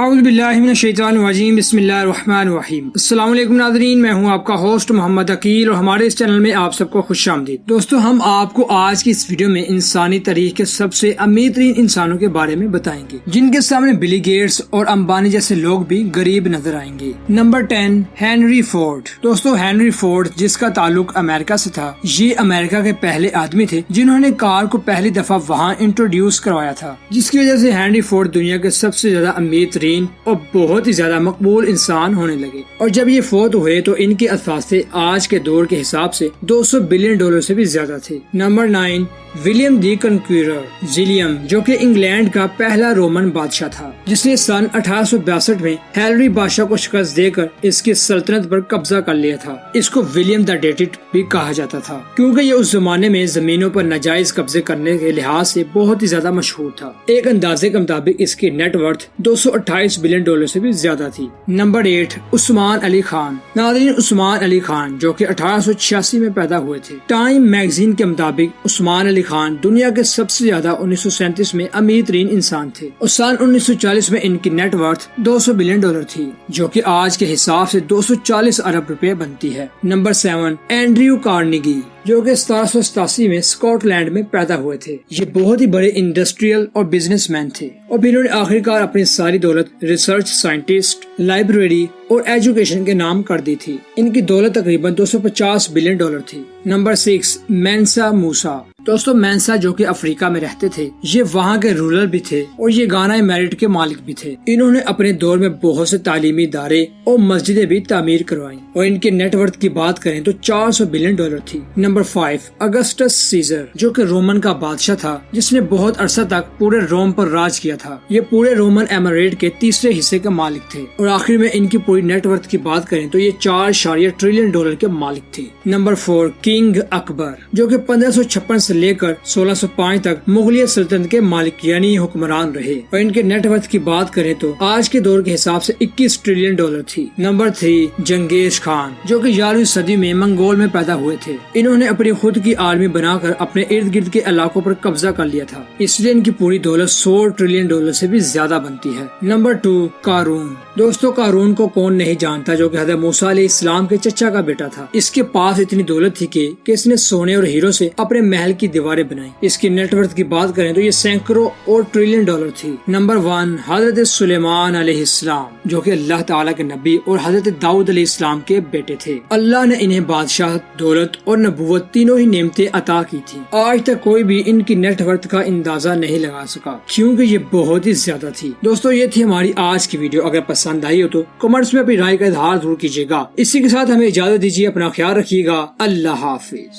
اعوذ باللہ من الشیطان الرجیم بسم اللہ الرحمن الرحیم۔ السلام علیکم ناظرین، میں ہوں آپ کا ہوسٹ محمد عقیل اور ہمارے اس چینل میں آپ سب کو خوش آمدید۔ دوستو، ہم آپ کو آج کی اس ویڈیو میں انسانی تاریخ کے سب سے امیر ترین انسانوں کے بارے میں بتائیں گے، جن کے سامنے بلی گیٹس اور امبانی جیسے لوگ بھی غریب نظر آئیں گے۔ Number 10، Henry Ford. دوستو، ہنری فورڈ جس کا تعلق امریکہ سے تھا، یہ امریکہ کے پہلے آدمی تھے جنہوں نے کار کو پہلی دفعہ وہاں انٹروڈیوس کروایا تھا، جس کی وجہ سے ہنری فورڈ دنیا کے سب سے زیادہ امیر ترین اور بہت ہی زیادہ مقبول انسان ہونے لگے۔ اور جب یہ فوت ہوئے تو ان کے اثاثے آج کے دور کے حساب سے $200 بلین سے بھی زیادہ تھے۔ نمبر 9، ولیم دی کنکوئرر۔ زیلیم، جو کہ انگلینڈ کا پہلا رومن بادشاہ تھا، جس نے سن 1862 میں ہیلری بادشاہ کو شکست دے کر اس کی سلطنت پر قبضہ کر لیا تھا۔ اس کو ولیم دا ڈیٹڈ بھی کہا جاتا تھا، کیونکہ یہ اس زمانے میں زمینوں پر ناجائز قبضے کرنے کے لحاظ سے بہت ہی زیادہ مشہور تھا۔ ایک اندازے کے مطابق اس کی نیٹ ورتھ $228 بلین سے بھی زیادہ تھی۔ نمبر 8، عثمان علی خان۔ ناظرین، عثمان علی خان جو کہ 1886 میں پیدا ہوئے تھے، ٹائم میگزین کے مطابق عثمان علی خان دنیا کے سب سے زیادہ 1937 میں امیر ترین انسان تھے، اور سن 1940 میں ان کی نیٹ ورتھ $200 بلین تھی، جو کہ آج کے حساب سے 240 ارب روپے بنتی ہے۔ نمبر 7، اینڈریو کارنیگی، جو کہ 1787 میں اسکاٹ لینڈ میں پیدا ہوئے تھے۔ یہ بہت ہی بڑے انڈسٹریل اور بزنس مین تھے، اور پھر انہوں نے آخر کار اپنی ساری دولت ریسرچ، سائنٹسٹ، لائبریری اور ایجوکیشن کے نام کر دی تھی۔ ان کی دولت تقریباً $250 بلین تھی۔ نمبر 6، مینسا موسا۔ دوستو، مینسا جو کہ افریقہ میں رہتے تھے، یہ وہاں کے رولر بھی تھے اور یہ گانا میرٹ کے مالک بھی تھے۔ انہوں نے اپنے دور میں بہت سے تعلیمی ادارے اور مسجدیں بھی تعمیر کروائیں، اور ان کے نیٹ ورتھ کی بات کریں تو $400 بلین تھی۔ نمبر 5، اگسٹس سیزر، جو کہ رومن کا بادشاہ تھا، جس نے بہت عرصہ تک پورے روم پر راج کیا تھا۔ یہ پورے رومن ایمریٹ کے تیسرے حصے کے مالک تھے، اور آخر میں ان کی پوری نیٹ ورتھ کی بات کریں تو یہ $4 ٹریلین کے مالک تھے۔ نمبر 4، کنگ اکبر، جو کہ 1556 سے لے کر 1605 تک مغلیہ سلطنت کے مالک یعنی حکمران رہے، اور ان کے نیٹ ورتھ کی بات کریں تو آج کے دور کے حساب سے $21 ٹریلین تھی۔ نمبر 3، جنگیز خان، جو کہ 11ویں صدی میں منگول میں پیدا ہوئے تھے۔ انہوں نے اپنی خود کی آرمی بنا کر اپنے ارد گرد کے علاقوں پر قبضہ کر لیا تھا، اس لیے ان کی پوری دولت $100 ٹریلین سے بھی زیادہ بنتی ہے۔ نمبر 2، قارون۔ دوستو، قارون کو کون نہیں جانتا، جو کہ حضرت موسیٰ علیہ السلام کے چچا کا بیٹا تھا۔ اس کے پاس اتنی دولت تھی کہ اس نے سونے اور ہیرو سے اپنے محل کی دیواریں بنائی۔ اس کی نیٹ ورتھ کی بات کریں تو یہ سینکڑوں اور ٹریلین تھی۔ نمبر 1، حضرت سلیمان علیہ السلام، جو کہ اللہ تعالیٰ کے نبی اور حضرت داؤد علیہ السلام کے بیٹے تھے۔ اللہ نے انہیں بادشاہ، دولت اور نبوت تینوں ہی نعمتیں عطا کی تھی۔ آج تک کوئی بھی ان کی نیٹ ورتھ کا اندازہ نہیں لگا سکا، کیونکہ یہ بہت ہی زیادہ تھی۔ دوستو، یہ تھی ہماری آج کی ویڈیو۔ اگر پسند آئی ہو تو کمنٹس میں اپنی رائے کا اظہار ضرور کیجیے گا۔ اسی کے ساتھ ہمیں اجازت دیجیے، اپنا خیال رکھیے گا۔ اللہ حافظ۔